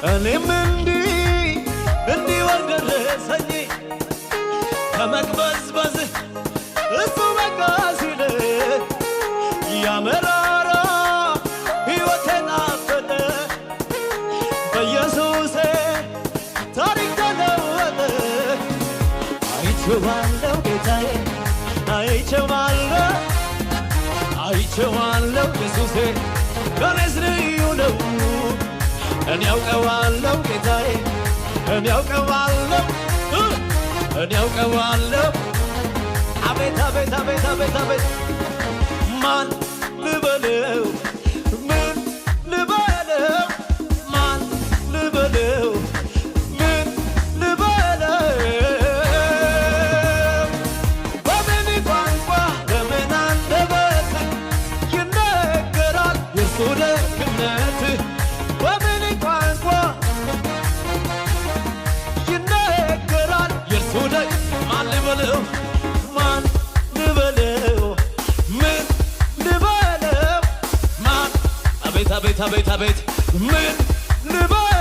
እኔም እንዲህ ወደረሰኝ ከመቅበዝበዝ እሱ በቃ ሲል ያመራራ ሕይወቴን አፈጠ በኢየሱሴ ታሪክ ተለወጠ። አይቼዋለሁ ጌታዬ አይቼዋለሁ ኢየሱሴ ከኔስ ልዩ ነው። እኔ ያውቀዋለሁ ጌታዬ እኔ ያውቀዋለሁ አቤት አቤት አቤት አቤት አቤት ማን ልበለው ምን ልበለው ማን ልበለው ምን ልበለው በምን ቋንቋ በምን አንደበት ይነገራል የእርሱ ደግነት በምን ቋንቋ ይነገራል የእርሱ ደግ ማን ልበለው ማን ልበለው ምን ልበለው ማን አቤት አቤት አቤት አቤት ምን ልበለው